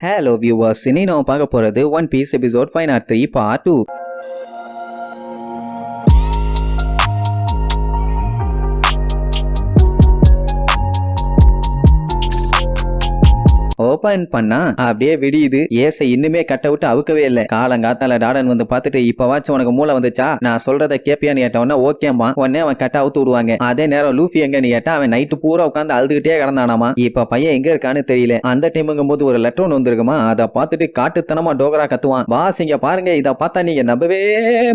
Hello viewers, இன்னைக்கு நம்ம பார்க்க போறது One Piece episode 503 part 2. Open பண்ணா அப்படியே விடியுது. ஏசை இன்னுமே கட்ட விட்டு அவுக்கவே இல்லை. காலங்காத்தால டாடன் வந்து பார்த்துட்டு இப்பவாச்சும் உனக்கு மூளை வந்துச்சா, நான் சொல்றத கேப்பியான்னு கேட்டவன ஓகேமா உடனே அவன் கட்ட அவுத்து விடுவாங்க. அதே நேரம் லூஃபி எங்கன்னு கேட்டா அவன் நைட்டு பூரா உட்காந்து அழுதுகிட்டே கிடந்தானாமா. இப்ப பையன் எங்க இருக்கான்னு தெரியல. அந்த டைமுங்கும் போது ஒரு லெட்டர் ஒன்று வந்திருக்குமா, அதை பார்த்துட்டு காட்டுத்தனமா டோகரா கத்துவான். பாஸ் இங்க பாருங்க, இதை பார்த்தா நீங்க நம்பவே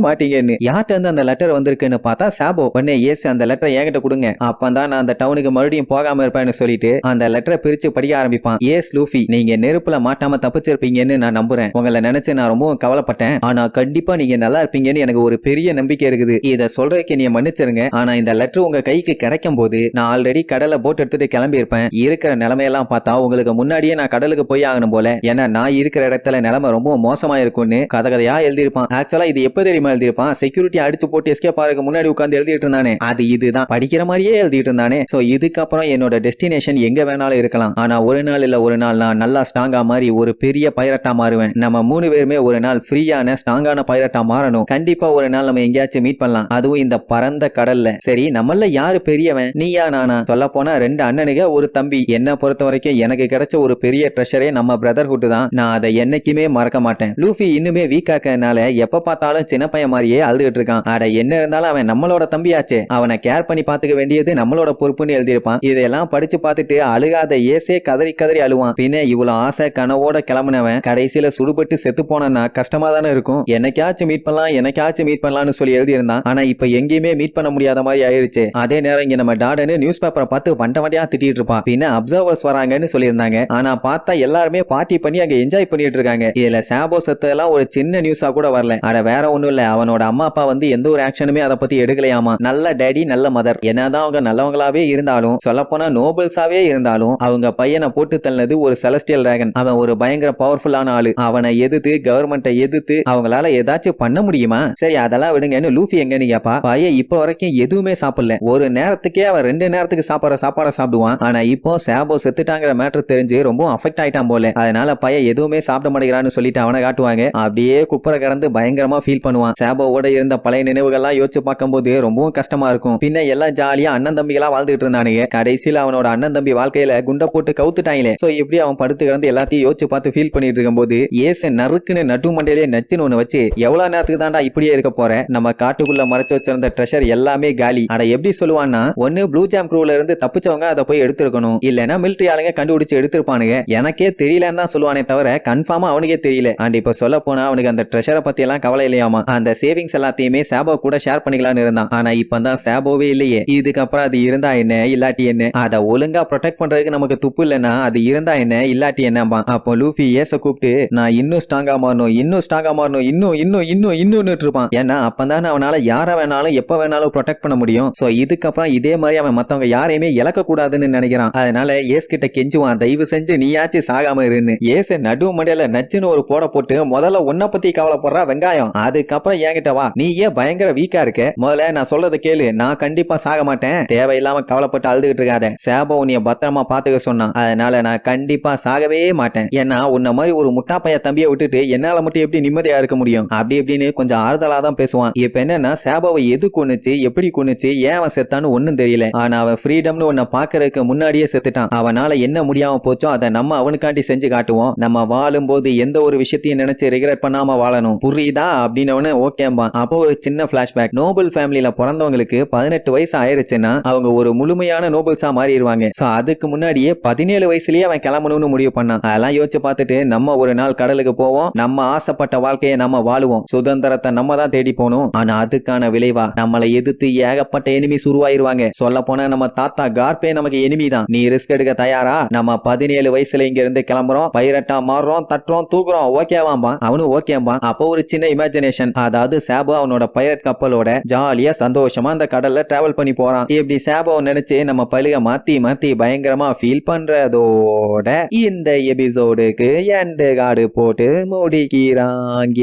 மாட்டீங்கன்னு. யார்கிட்ட இருந்து அந்த லெட்டர் வந்திருக்குன்னு பார்த்தா சாபோ. உடனே ஏசு அந்த லெட்டரை என்கிட்ட கொடுங்க, அப்பதான் நான் அந்த டவுனுக்கு மறுபடியும் போகாம இருப்பேன்னு சொல்லிட்டு அந்த லெட்டரை பிரிச்சு படிக்க ஆரம்பிப்பான். ஏஸ் லூஃபி, நீங்க நெருப்புல மாட்டாம தப்பிச்சிருப்பீங்கன்னு நான் நம்புறேன். உங்களை நினைச்சு நான் ரொம்ப கவலைப்பட்டேன். ஆனா கண்டிப்பா நீங்க நல்லா இருப்பீங்கன்னு எனக்கு ஒரு பெரிய நம்பிக்கை இருக்குது. இத சொல்றதுக்கு நீங்க மன்னிச்சிருங்க. ஆனா இந்த லெட்டர் உங்க கைக்கு கிடைக்கும் போது நான் ஆல்ரெடி கடலை போட் எடுத்துட்டு கிளம்பி இருப்பேன். இருக்கிற நிலைமையெல்லாம் பார்த்தா உங்களுக்கு முன்னாடியே நான் கடலுக்கு போய் ஆகணும் போல. ஏன்னா நான் இருக்கிற இடத்துல நிலைமை ரொம்ப மோசமா இருக்கும்னு கதையா எழுதியிருப்பான். ஆக்சுவலா இது எப்ப தெரியுமா எழுதியிருப்பான், செக்யூரிட்டி அடிச்சு போட்டு எஸ்கேப் ஆகிறதுக்கு முன்னாடி உட்கார்ந்து எழுதிட்டு இருந்தானே, அது இதுதான் படிக்கிற மாதிரியே எழுதிட்டு இருந்தானே. சோ இதுக்கப்புறம் என்னோட டெஸ்டினேஷன் எங்க வேணாலும் இருக்கலாம். ஆனா ஒரு நாள் இல்ல ஒரு நாள் நான் நல்லா ஸ்ட்ராங்கா மாறி ஒரு பெரிய பைரட்டா மாறுவேன். நம்ம 3 பேருமே ஒரு நாள் ஃப்ரீயான ஸ்ட்ராங்கான பைரட்டா மாறணும். கண்டிப்பா ஒரு நாள் நம்ம எங்கேயாச்சும் மீட் பண்ணலாம், அதுவும் இந்த பரந்த கடல்ல. சரி, நம்மள யாரு பெரியவன், நீயா நானா? சொல்ல போனா 2 அண்ணனுங்க ஒரு தம்பி. என்ன பொறுத்த வரைக்கும் எனக்கு கிடைச்ச ஒரு பெரிய ட்ரெஷரே நம்ம பிரதர்ஹுட் தான். நான் அதை என்னைக்குமே மறக்க மாட்டேன். லூஃபி இன்னுமே வீக்கா இருக்கனால எப்ப பார்த்தாலும் சின்ன பையன் மாதிரியே அழுதுகிட்டு இருக்கான். அட என்ன இருந்தாலும் அவன் நம்மளோட தம்பியாச்சே, அவனை கேர் பண்ணி பாத்துக்க வேண்டியது நம்மளோட பொறுப்புன்னு எழுதியிருப்பான். இதெல்லாம் படிச்சு பார்த்துட்டு அழுகாத ஏசே கதறி கதறி அழுவான். பின்ன இவ்வளவு ஆசை கனவோட கிளம்பினவன் கடைசியில சுடுபட்டு செத்து போனா கஷ்டமா தானே இருக்கும். என்னைக்காச்சும் மீட் பண்ணலாம்னு சொல்லி எழுதியிருந்தான். ஆனா இப்ப எங்கேயுமே மீட் பண்ண முடியாத மாதிரி ஆயிருச்சு. அதே நேரம் இங்க நம்ம டாடனு நியூஸ் பேப்பரை பார்த்து வண்டியா திட்டிட்டு இருப்பான். பின்ன அப்சர்வர்ஸ் வராங்கன்னு சொல்லியிருந்தாங்க. ஆனா பார்த்தா எல்லாருமே பார்ட்டி பண்ணி அங்க என்ஜாய் பண்ணிட்டு இருக்காங்க. இதுல சாபோ செத்தெல்லாம் ஒரு சின்ன நியூஸா கூட வரல. அட வேற ஒண்ணும் இல்ல, அவனோட அம்மா அப்பா வந்து எந்த ஒரு ஆக்ஷனுமே அதை பத்தி எடுக்கலையாமா. நல்ல டேடி நல்ல மதர். என்னதான் அவங்க நல்லவங்களாவே இருந்தாலும், சொல்ல போனா நோபல்ஸாவே இருந்தாலும், அவங்க பையனை போட்டு தள்ளது ஒரு செலஸ்டியல் டிராகன். அவன் ஒரு பயங்கர பவர்ஃபுல்லான ஆளு. அவனை எதிர்த்து கவர்மெண்ட்டை எதிர்த்து அவங்களால ஏதாச்சும் பண்ண முடியுமா? சரி அதெல்லாம் விடுங்கன்னு லூஃபி எங்கன்னு கேப்பா. பையன் இப்ப வரைக்கும் எதுவுமே சாப்பிடல. ஒரு நேரத்துக்கே அவன் 2 நேரத்துக்கு சாப்பிடுற சாப்பாடை சாப்பிடுவான். ஆனா இப்போ சாபோ செத்துட்டாங்கிற மேட்டர் தெரிஞ்சு ரொம்ப அஃபெக்ட் ஆயிட்டான் போல. அதனால பையன் எதுவுமே சாப்பிட மாட்டேங்கிறான்னு சொல்லிட்டு அவனை காட்டுவாங்க. அப்படியே குப்பரை கடந்து பயங்கரமா ஃபீல் பண்ணுவான். சாபோவோட இருந்த பழைய நினைவுகள்லாம் யோசிச்சு பார்க்கும்போது ரொம்பவும் கஷ்டமா இருக்கும். பின்ன எல்லாம் ஜாலியா அண்ணன் தம்பிகளா வாழ்ந்துட்டு இருந்தானுங்க. கடைசியில அவனோட அண்ணன் தம்பி வாழ்க்கையில குண்டை போட்டு கவுத்துட்டாங்களே. சோ இப்படி அவன் படுத்து கிடந்து எல்லாத்தையும் யோசிச்சு பார்த்து ஃபீல் பண்ணிட்டு இருக்கும்போது ஏச நறுக்குன்னு நட்டு மண்டையிலே நச்சுன்னு ஒண்ணு வச்சு, எவ்வளவு நேரத்துக்கு தாண்டா இப்படியே இருக்க போற, நம்ம காட்டுக்குள்ள மறைச்சு வச்சிருந்த ட்ரெஷர் எல்லாமே காலி. அட எப்படி சொல்லுவான்னா, ஒன்னு ப்ளூ ஜாம் க்ரூல இருந்து தப்பிச்சவங்க அதை போய் எடுத்துருக்கணும், இல்லைன்னா மிலிட்டரி ஆளுங்க கண்டுபிடிச்சு எடுத்திருப்பானுங்க. எனக்கே தெரியலன்னு தான் சொல்லுவானே தவிர கன்ஃபார்மா அவனுக்கே தெரியல. அண்ட் இப்ப சொல்ல போனா அவனுக்கு அந்த ட்ரெஷரை பத்தி எல்லாம் கவலை இல்லையாமா. அந்த சேவிங்ஸ் எல்லாத்தையுமே சாபோ கூட ஷேர் பண்ணிக்கலாம்னு இருந்தான். ஆனா இப்பதான் சாபோவே இல்லையே. இதுக்கப்புறம் அது இருந்தா என்ன இல்லாட்டி என்ன, அதை ஒழுங்கா ப்ரொடெக்ட் பண்றதுக்கு நமக்கு துப்பு இல்லைன்னா அது இருந்தா என்ன இல்லாட்டி என்னம்பா. அப்போ லூஃபி ஏச கூப்பிட்டு, நான் இன்னும் ஸ்ட்ராங்கா மாறணும் இன்னும் இருப்பான். ஏன்னா அப்பதான் அவனால யார வேணாலும் எப்ப வேணாலும் ப்ரொடெக்ட் பண்ண முடியும். சோ இதுக்கப்புறம் இதே மாதிரி அவன் மத்தவங்க யாரையுமே இழக்க கூடாதுன்னு நினைக்கிறான். அதனால ஏஸ் கிட்ட கெஞ்சுவான், தயவு செஞ்சு நீயாச்சும் சாகாம இருன்னு. ஏச நடுவு மண்டையில நச்சுன்னு ஒரு போட போட்டு, முதல்ல உன்னை பத்தி கவலைப்படுறா வெங்காயம், அதுக்கப்புறம் என்கிட்ட வா, நீ ஏன் பயங்கர வீக்கா இருக்க, முதல்ல நான் சொல்றதை கேளு, நான் கண்டிப்பா சாக மாட்டேன், தேவையில்லாம கவலைப்பட்டு அழுதுகிட்டு இருக்காத, சாபோ உன்னைய பத்திரமா பாத்துக்க சொன்னான், அதனால நான் கண்டிப்பா சாகவே மாட்டேன். ஏன்னா உன்ன மாதிரி ஒரு முட்டா பைய தம்பியை விட்டுட்டு என்னால மட்டும் எப்படி நிம்மதியா இருக்க முடியும், அப்படி எப்படின்னு கொஞ்சம் ஆறுதலா தான் பேசுவான். இப்ப என்னன்னா சாபாவை எது கொன்னுச்சு எப்படி கொன்னுச்சு ஏன் அவன் செத்தான்னு ஒண்ணும் தெரியல. ஆனா அவன் ஃப்ரீடம்னு உன்னை பாக்குறதுக்கு முன்னாடியே செத்துட்டான். அவனால என்ன முடியாம போச்சோ அதை நம்ம அவனுக்காண்டி செஞ்சு காட்டுவோம். நம்ம வாழும் போது எந்த ஒரு விஷயத்தையும் நினைச்சு ரிக்ரெட் பண்ணாம வாழணும், புரியுதா அப்படின்னு ஓகேம்பா. அப்போ ஒரு சின்ன பிளாஷ்பேக். நோபல் ஃபேமிலியில பிறந்தவங்களுக்கு 18 வயசு ஆயிருச்சுன்னா அவங்க ஒரு முழுமையான நோபல்ஸா மாறிடுவாங்க. சோ அதுக்கு முன்னாடியே 17 வயசுலயே அவன் கிளம்பணும்னு முடிவு பண்ணான். அதெல்லாம் யோசிச்சு பார்த்துட்டு நம்ம ஒரு நாள் கடலுக்கு போவோம், நம்ம ஆசைப்பட்ட வாழ்க்கையை நம்ம வாழுவோம், சுதந்திரத்தை நம்ம தான் தேடி போகணும். ஆனா அதுக்கான விளைவா நம்மளை எதிர்த்து ஏகப்பட்ட எனிமிஸ் உருவாயிருவாங்க. சொல்ல போனா நம்ம தாத்தா கார்பே நமக்கு எனிமி தான். நீ ரிஸ்க் எடுக்க தயாரா? நம்ம 17 வயசுல இங்க இருந்து கிளம்புறோம், பைரட்டா மாறுறோம், தட்டுறோம், தூக்குறோம், ஓகேவாம்பா. அவனும் ஓகேம்பா. அப்போ ஒரு சின்ன இமேஜினேஷன், அதாவது சாபோ அவனோட பைரட் கப்பலோட ஜாலியா சந்தோஷமா அந்த கடல்ல டிராவல் பண்ணி போறான். இப்படி சாபோ நினைச்சு நம்ம பழுக மாத்தி மாத்தி பயங்கரமா ஃபீல் பண்றதோட இந்த எபிசோடுக்கு எண்ட் கார்டு போட்டு முடிக்கிறாங்க.